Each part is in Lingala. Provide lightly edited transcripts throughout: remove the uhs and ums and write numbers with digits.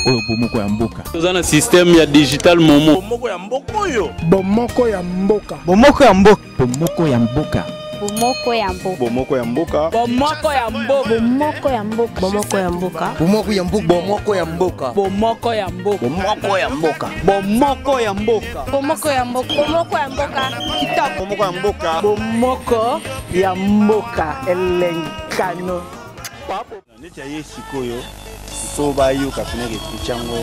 Oyo bomoko ya mboka. Tozana système ya digital momo. Bomoko ya mboko yo. Bomoko ya mboka. Bomoko ya mboka. Bomoko ya mboka. Bomoko ya mboka. Bomoko ya mboka. Bomoko ya mboka. Bomoko ya mboka. Bomoko ya mboka. Bomoko ya mboka. Bomoko ya mboka. Bomoko ya mboka. Bomoko ya mboka. Bomoko ya mboka. Bomoko ya mboka. Bomoko ya mboka. Kitoko. Bomoko ya mboka. Bomoko ya mboka. Elenkano. Neti aye sikoyo. So ba yo kapine ke pichango.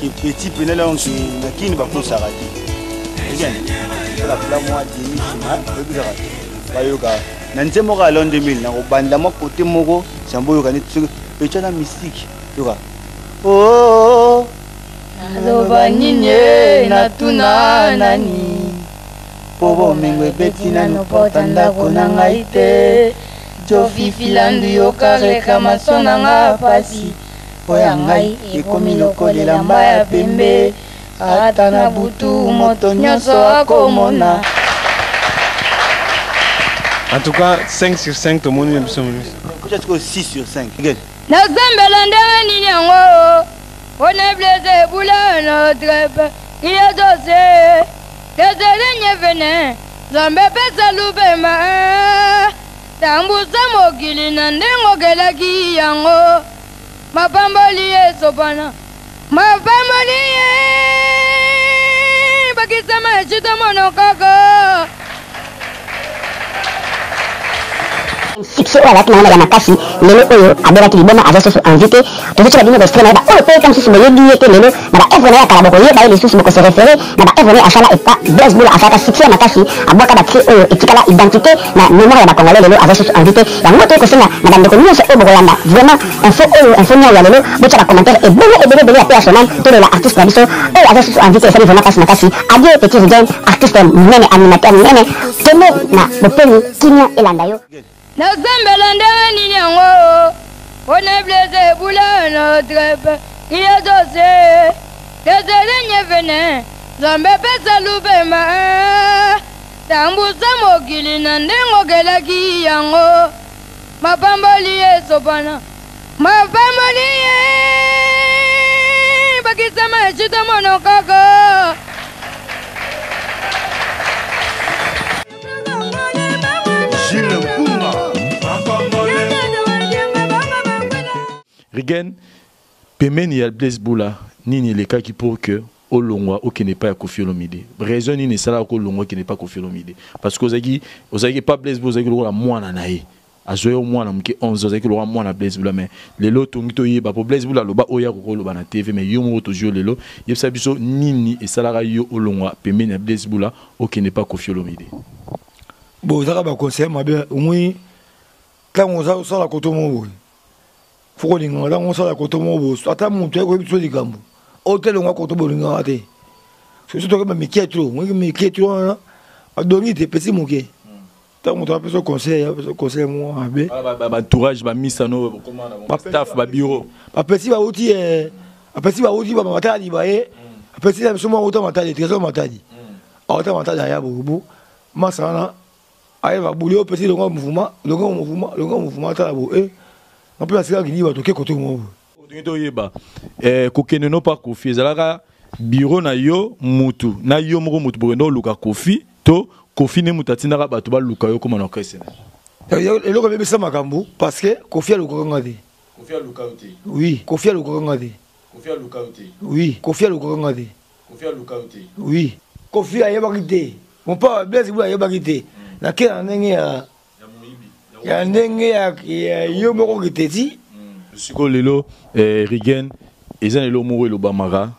Ki petit penela onki nakini ba ko sarati. Again. La fla moi demi ma be sarati. Ba yo ka. Nanze mo ka l'an 2000 na ko banda mo côté moko sambo yo ka ni pechana mystique. Yo ka. Oh. Aloba nyinye na tuna nani. Pobo mengwe betina no potanda konanga ite. Jofi filandu yo kare kama sona nga pasi. Oya ngai ekomi lokolela mbaya pembe. Ata na butu moto nyonso akomona. En tout cas, 5 sur 5, tout le monde aime ça. Peut-être 6 sur 5. Again. Nazembela ndenge nini yango. One blesse bula notre pe. Il est dosé. Désolé nyevene. Zambe pesa lubema. Tambusa mokili na ndengo gelaki yango. Mapamboli esobana. Mapamboli bakisama echita monokako. Succès à la télé de la Makassi, Lelo Oyo, Abela Kiliboma, Azaso invité, tout ce qui est extrait, mais oh, peut comme si c'est le lieu que Lelo, mais la Evone à Kalaboye, bah les sous me se référer, mais la Evone à Chala et pas Blaise Boula à Saka succès à Makassi, à Boaka Bakri Oyo, et Tikala identité, na mémoire de Congolais Lelo, Azaso invité, la moto que c'est madame de Communion, c'est Oborolanda, vraiment, info Oyo, info Nia Lelo, beaucoup de commentaires et beaucoup à personne, tout le artiste tradition, et Azaso invité, ça vraiment passe Makassi, adieu petit Rigen, artiste mène animateur mène, tenez na Bopeni, Kinyo et Landayo. Nazembela ndenge nini yango. One blesse bula notre pe. Il est dosé. Désolé nyevene. Zambe pesa lubema. Tambusa mokili na ndengo gelaki yango. Mapamboli esobana. Mapamboli bakisama echita monokako. Rigen, Pemeni ya Blaise Boula, nini les cas qui pour que au longwa ou qui n'est pas Koffi Olomide. Raison ni sala ko longwa qui n'est pas Koffi Olomide. Parce que ozaki pas Blaise Boula, ozaki la mwana nae. Azoyo mwana mke 11 ozaki lo mwana Blaise Boula mais lelo tongito yeba pour Blaise Boula loba oya ko loba na TV mais yo mo to jo lelo yebsa biso nini et sala yo au longwa Pemeni ya Blaise Boula ou qui n'est pas Koffi Olomide. Bon, ça va conseiller ma bien au moins quand on sort la koto mo. Faut qu'on là on sort la koto mo. Attends mon tu ko biso dikambo. Hôtel on koto bo linga ate. C'est surtout que me kietro, moi me kietro a donné des petits moquets. Tant on doit faire conseil moi abe. Ba entourage ba misano comment staff ba bureau. Ba petit ba outil ba matadi ba e. Petit ça seulement autant matadi, trésor matadi. Autant matadi ya bobo. Masana aye va bouler petit le mouvement ta bo e. On peut assurer qu'il y va toquer côté moi. To yeba kokene no pa Koffi ezalaka bureau na yo mutu na yo moko mutu bondo luka Koffi to Koffi ne mutatinaka bato ba luka yo koma na kese. Eloko bebe sa makambo parce que Koffi a luka ngade. Koffi a luka uti. Oui, Koffi a luka ngade. Koffi a luka uti. Oui, Koffi a luka ngade. Koffi a luka uti. Oui, Koffi a yebakite. Mon pa Blaise Boula yebakite. Na kena ndenge ya ndenge ya yo moko kiteti. Siko lelo Rigen eza lelo moko elobamaka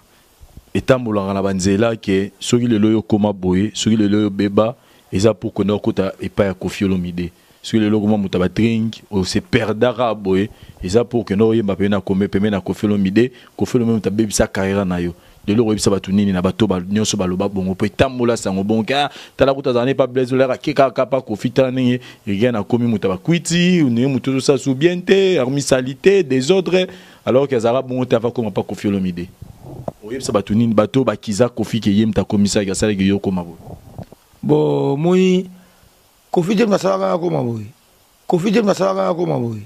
etambolaka na banzela ke soki lelo yo koma boye soki lelo yo beba eza pour que nakota epa ya Koffi Olomide soki lelo koma muta ba drink o se perdaka boye eza pour que no yemba pe na kombe pe na Koffi Olomide muta bebisa carrière na yo lelo oyebisa bato nini na bato ba nyonso baloba bongo po etambola sango bonka tala kuta zane pa Blaise Boula keka kapa Koffi tala ninge rien a commis muta ba kwiti ou ne muto ça soubiente armisalité des autres alors que azara bongo ta va comme pas Koffi Olomide oyebisa bato nini bato ba kiza Koffi ke yem ta komisa ga sala yo koma bo bon moi Koffi dem na sala koma bo Kofi James nasala ko maboy.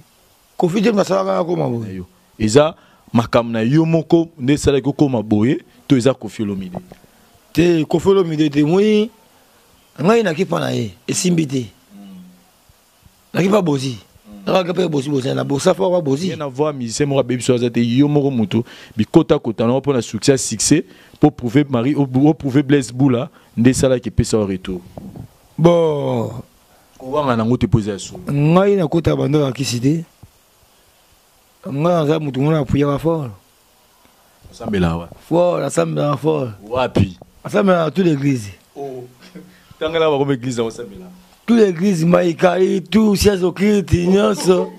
Kofi James nasala ko maboy. Eza makamna yo moko nde sala ko maboy to eza Koffi Olomide. Te Koffi Olomide te moi ngai na kipa na ye esimbité. Na kipa bozi. Na kipa bozi na bosa fa bozi. Na voix musicien mo baby so azate yo moko mutu bi kota na pour na succès pour prouver Marie pour prouver Blaise Boula nde sala ki pesa au retour. Bon, on a ngote poser asso. Ngai na kota bando akiside. Ngai za mutu ngona puya fort. Sambela wa. Fort, la sambela fort. Wapi? Sambela toute l'église. Oh. Tangala ba comme église on sambela. Toute l'église maïkari, tout siège au Christ, nyonso.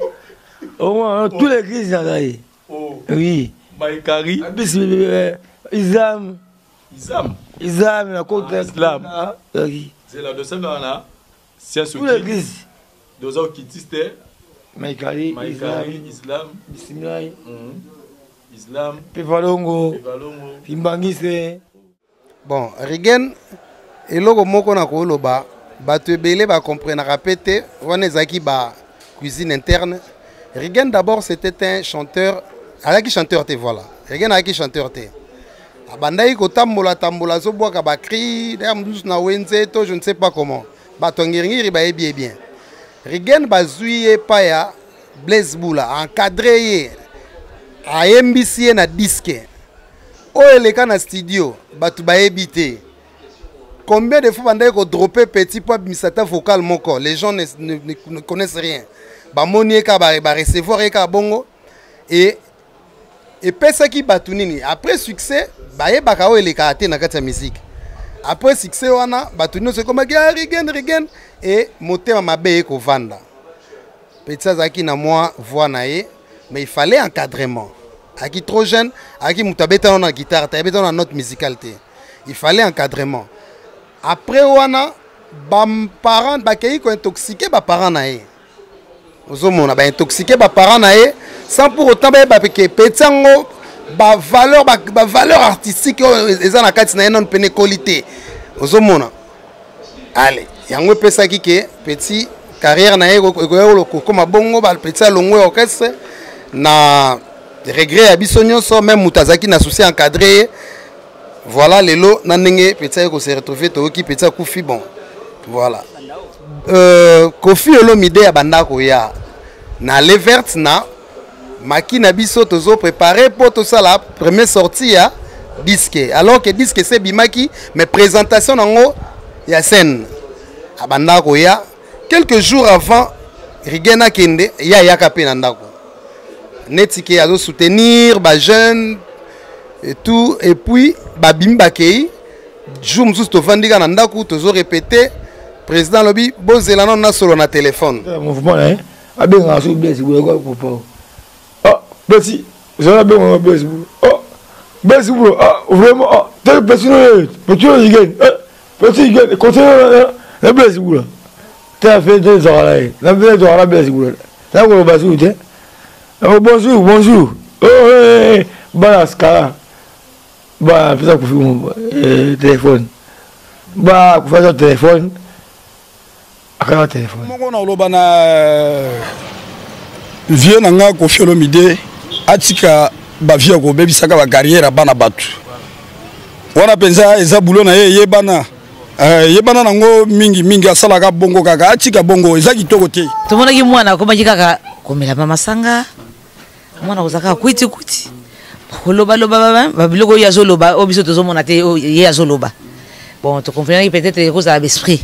Au moins toute l'église ngai. Oh. Oui. Maïkari. Islam. Islam. Islam na kota Islam. Oui. C'est la deuxième là. C'est toute l'église. Deux autres qui tiste. Maïkari, Islam. Bismillah. Islam. Pevalongo. Pimbangise. Bon, Rigen, eloko moko na koloba, bato ebele ba comprendre répéter, wana ezaki ba cuisine interne. Rigen d'abord c'était un chanteur, alaki chanteur te voilà. Rigen alaki chanteur te. Abandai ko tambola zo boka ba cri, d'ailleurs na wenze to je ne sais pas comment. Bato ngiri ba bien. Rigen bazuye pa ya Blaise Boula encadré a MBC na disque. Oh, les cas na studio, batu ba ebité. Combien de fois bandai ko dropper petit poids misata vocal moko, les gens ne connaissent rien. Ba monier ka ba recevoir ka bongo et pesa ki batu nini. Après succès, ba yebaka o les karaté na kati ya musique. Après succès wana batu no se comme Rigen et motema mabe ko vanda. Petit zaki na moi voix na ye, mais il fallait encadrement. Aki trop jeune, aki mutabeta na guitare, tabeta na note musicale. Il fallait encadrement. Après wana bam parents ba kei ko intoxiquer ba parents na ye. Ozomona ba intoxiquer ba parents na ye sans pour autant ba que petango ba valeur artistique eza na kati na non pene qualité. Ozomona. Allez, yango pesa ki ke petit carrière na ye ko comme bongo ba petit longo orchestre na regret à bisognon so même mutazaki na souci encadré. Voilà les lots nanenge petit ko se retrouver to ki petit Koffi bon. Voilà. Koffi Olomide ya bandako ya na le verte na maki na biso tozo préparer pour tout ça la première sortie ya disque alors que disque c'est bimaki mais présentation nango ya scène a bandako ya quelques jours avant Rigena Kende ya yakape na ndako netike azo soutenir ba jeunes et tout et puis ba bimba kei jour mzusu to vandika na ndako tozo répéter président lobi bozela non na solo na téléphone mouvement hein abenga so Blaise Boula ko popo ah Blaise je ben Blaise Boula oh Blaise Boula ah vraiment ah tel petit Rigen petit Rigen continue la Blaise Boula t'as fait des oreilles la Blaise Boula là ko basu te oh bonjour oh Balaska bah peut-être que téléphone bah ku faire téléphone akala téléphone moko na loba na vieux nanga Koffi Olomide atika ba vieux ko bebisaka ba carrière bana batu wana penza eza bulo na ye yebana nango mingi asalaka bongo kaka atika bongo eza kitoko te tomona ki mwana ko majika kaka komela mama sanga mwana kozaka kwiti loba babiloko ya zoloba obiso tozomona te ye azoloba bon to comprendre peut-être cause à l'esprit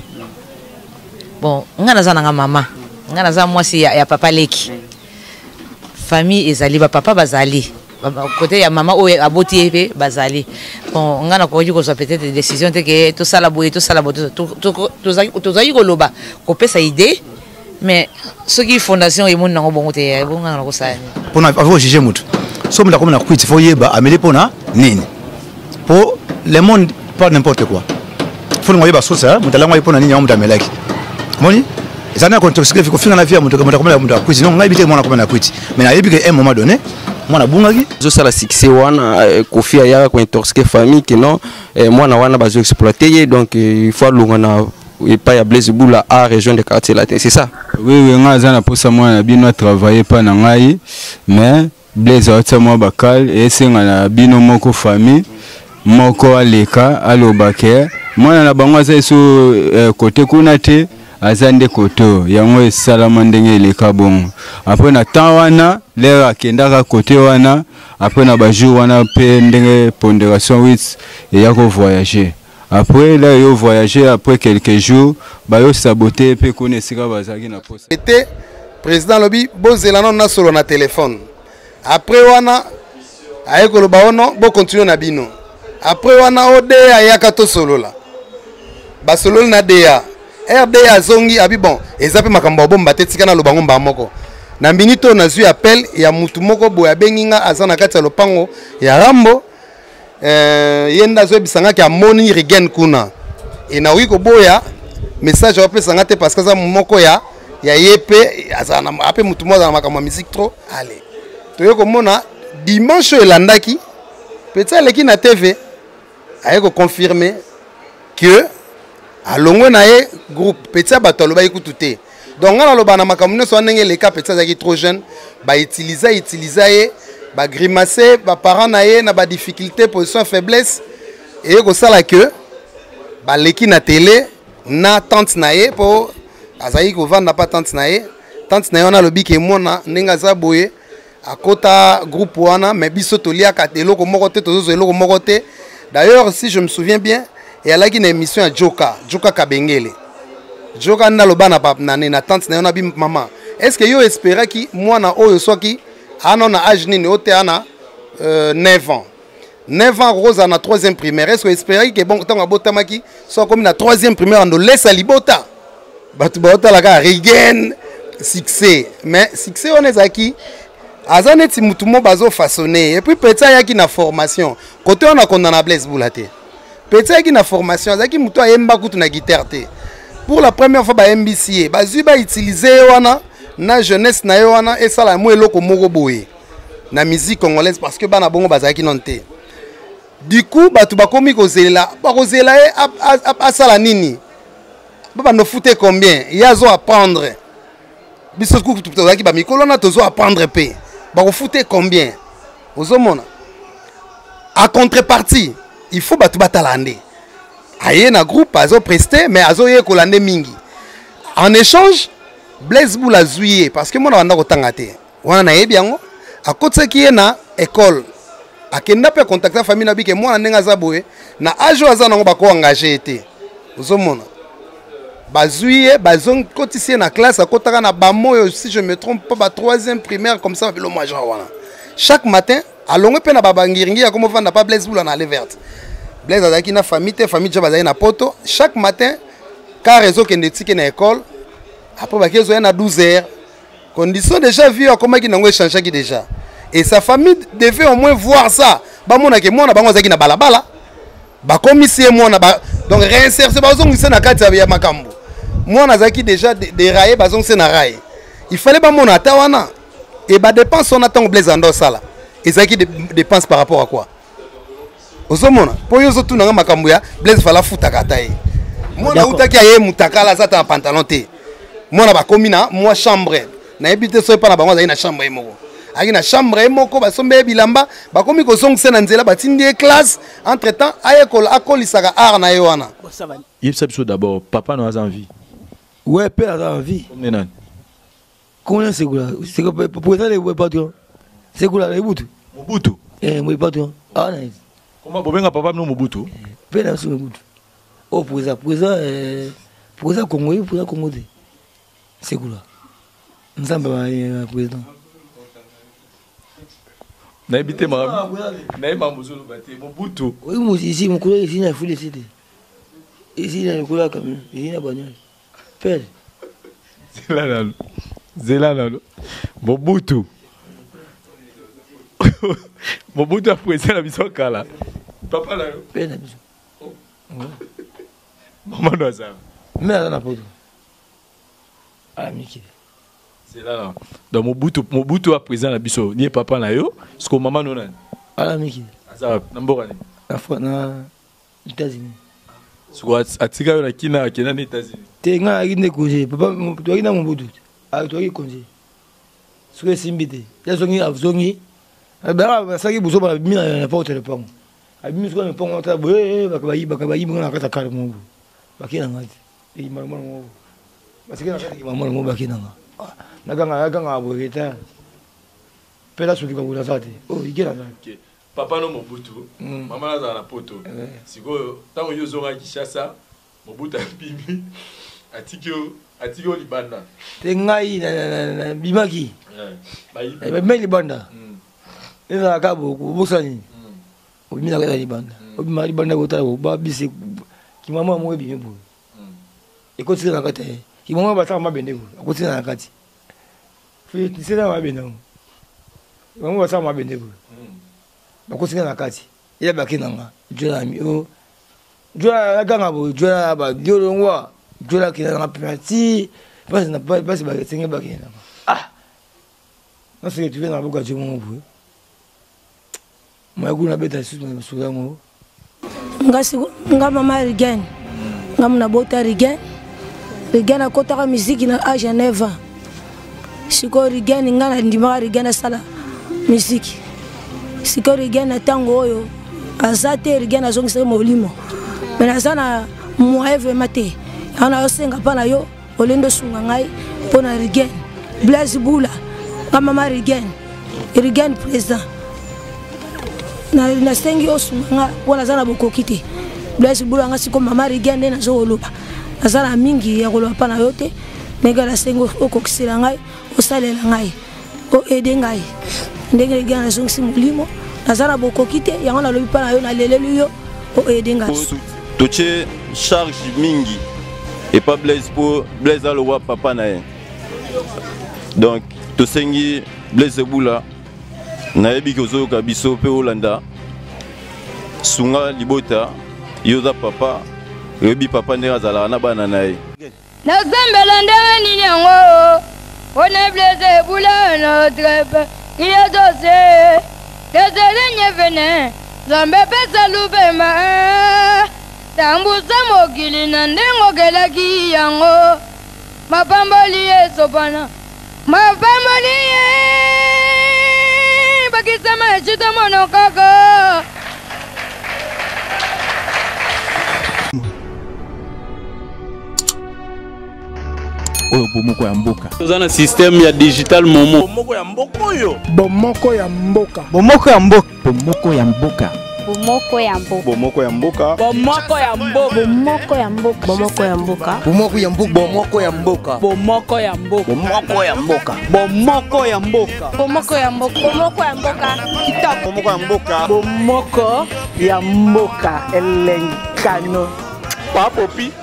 bon ngana za nga mama ngana za mwasi ya papa leki famille ezali ba papa bazali côté ya mama o aboti ebe bazali bon ngana ko yiko so peut-être des décisions te que to sala boye to zaki ko loba ko pesa idée mais ce qui fondation et mon nango bongo te bon ngana ko sa pour avoir juger mutu so munda comme na kwiti faut yeba ameli pona nini pour le monde pas n'importe quoi faut nous yeba sosa mutala ngwa pona nini munda melaki moni ezana ko intoxiquer fiko finga na via mutu comme munda kwiti non ngabite mona comme na kwiti mais na yebi que un moment donné mwana bungaki zo sala succès wana Koffi aya ko intoxiquer famille que non mwana wana bazo exploiter donc il faut lunga na et pas ya Blaise Boula à région de quartier latin c'est ça Oui, nga za na posa moi na bino travailler pas na ngai mais Blaise a moi bakal et senga na bino moko famille moko aleka alobake moi na bango za so côté kuna te azande koto yango esalama ndenge eleka bongo après na temps wana lera akendaka côté wana après na ba jour wana pe ndenge pondération 8 et ya ko voyager. Après, là, ils ont voyagé après quelques jours, ils ont saboté et puis connaissent bazaki na poste. Était président lobby bozelano na solo na téléphone. Après wana ayeko lobaono bo continuer na bino. Après wana ode ayaka to solo la. Ba solo na DA. RDA zongi abi bon, ezape makambo bomba tetika na lobango mba moko. Na minito na zui appel ya mutu moko boya benginga azana kati ya lopango ya Rambo. Yenda zo bisanga ki amoni Rigen kuna ina wiko boya message wape sangate parce que ça moko ya yepe azana ape mutu moza na makamwa musique trop allez toyo komona dimanche elandaki peut-être leki na TV ayeko confirmer que alongwe na ye groupe peut-être batalo ba ikututé donc ngana loba na makamwa so ndenge leka peut-être zaki trop jeune ba utiliser ba grimacer ba parents na ye na ba difficulté position faiblesse et ko sala que ba leki na télé na tante na ye po azai ko vanda pas tante na ye ona lobi ke mona ninga za boye akota groupe wana mais biso tolia ka eloko moko te tozo eloko moko te. D'ailleurs si je me souviens bien et alaki une émission à Joka Kabengele Joka na loba na tante na ona bi maman est-ce que yo espérait ki mwana oyo soki ana na âge nini ote ana 9 ans. 9 ans Rose en 3e primaire. Est-ce que espérer que bon tant abotamaki soit comme na 3e primaire on laisse à libota. Batu bota la ga Rigen succès. Mais succès on est aki azane ti mutu mo bazo façonner et puis peut-être yaki na formation. Côté on a condamné Blaise Boulaté. Peut-être yaki na formation azaki mutu ayemba kutu na guitare te. Pour la première fois ba MBCA bazu ba utiliser wana na jeunesse na yo wana esala mo eloko moko boye na musique congolaise parce que bana bongo bazaki nonté. Du coup batu bakomi kozela e asala nini baba no fouter combien yazo apprendre biso ku tozaki ba mikolo na tozo apprendre pe ba ko fouter combien ozomona à contrepartie il faut batu batalande aye na groupe azo prester mais azo ye kolande mingi en échange Blaise Boula zuye parce que moi na ko tangate wana na yebi yango akotaki na école akenda pe contacter famille na bike moi na ndenga za boye na ajo azana ngo bako engager été ozomona bazuye bazong kotisi na classe akotaka na bamoyo si je me trompe pas ba 3e primaire comme ça le mois genre wana chaque matin alongo pe na babangiringi ya comme vanda pas Blaise Boula na aller verte Blaise azaki na famille te famille ja bazali na poto chaque matin car réseau kende tiki na école. Après, il y a 12 heures. Condition déjà vu comment il a changé déjà. Et sa famille devait au moins voir ça. Donc, réinsertion, déjà déraillé, il fallait que mon atawana et dépense on attend Blaise Ando sala. Et ça qui dépense par rapport à quoi? Ozomona, pour yo tout na makambo ya Blaise fala futa kataye. Moi na utaki aye mutakala za ta pantalon te. Moi na ba komina moi chambre. Na ebité so pa na bango za ina chambre moko. Aki na chambre moko ba sombe bilamba ba komi ko songse na nzela ba tindi classe entre-temps aye ko akolisaka art na yo wana. Il sait d'abord papa nous a envie. Ouais, père a envie. Combien c'est quoi? C'est que pour ça les patron. C'est quoi les Mobutu? Mobutu. Moi patron. Ah nice. Comment bobenga papa no Mobutu? Père na Mobutu. Oh pour ça Congo, pour ça Congo. C'est quoi? Nous sommes président. N'habitez pas. N'aimez Mozolo Baté, Mobutu. Oui, moi ici, mon collègue ici n'a foulé cité. Ici, il y a un collègue comme ici, il y a un bagnole. Père. C'est là. Mobutu. Mobutu a président la mission Kala. Papa là. Père la mission. Maman doit ça. Mais elle n'a pas de. Ah, Mickey. C'est là. Donc Mobutu a président la biso. Ni papa na yo, ce que maman nous a. Ah, Mickey. Ça n'importe quoi. La fois na États-Unis. Ce que atika yo na kina aux États-Unis. T'es nga ine koje, papa toi ina Mobutu. toki konzi soki esimbi te ya zongi azongi basaki buso babimi na porte le pont abimi soki na pont ata boye bakabayibinga na kati ya kare mobu baki nanga te ekimalamala mobu basiki na kati ekimalamala mobu baki nanga nakanga boye ta mpe nasulika kuna za te ike na za papa no Mobutu mama nazala na poto sikoyo ntango yo ozonga Kinshasa Mobutu apimi atiki yo libanda te ngai bimaki babimai libanda ezalaka bosani obimi nakata libanda obima libanda kotala babise kimama moko ebimi boye ekotisela na kati kimama bataka mabende boye akotisela na kati tisela mabende kimama bataka mabende boye bakotisela na kati ela baki nanga jola aganga boye jola badiolongwa jola kina nanga pemati basi basenge bakina nanga naseke tuve na boka jomongo boye mayakuna beta susu yango nga mama Rigen nga muna bota Rigen akotaka miziki na age ya 9 ans sikoyo Rigen nga na ndimaka Rigen asala miziki sikoyo Rigen na ntango oyo aza te Rigen azongisaki molimo me naza na moye vraimen te ana osenga mpa na yo olendo osunga ngai mpo na Rigen Blaise Bula nga mama Rigen président nasengi osunga nga mpo naza na bokoki te Blaise Bula nga siko mama Rigen nde nazokoloba naza na mingi ya koloba mpa na yo te ndenge nasengi okokisela ngai osalela ngai oede ngai ndenge Rigen nazongisi molimo naza na bokoki te yango nalobi mpa na yo naleleli yo oede ngai totie charge mingi et pas Blaise pour Blaise a le roi papa na ye donc tosengi Blaise Bula nayebi kozoyoka biso mpe olanda sunga libota yoza papa yoyebi papa ndenge azalaka na bana na ye nasembela ndenge nini yango pona Blaise Bula notre père il est osé désolé nyevene nzambe pesa lubema tambusa mokili na ndenge okelaki yango mapamboli esopana mapamboli bakisama ecita mono kaka oyo bomoko ya mboka toza na système ya digital momo bomoko ya mboka oyo bomoko ya mboka bomoko ya mboka bomoko ya mboka bomoko ya mboka bomoko ya mboka bomoko ya mboka bomoko ya mboka bomoko ya mboka bomoko ya mboka bomoko ya mboka bomoko ya mboka bomoko ya mboka bomoko ya mboka bomoko ya mboka bomoko ya mboka kitoko bomoko ya mboka bomoko ya mboka elenkano papopi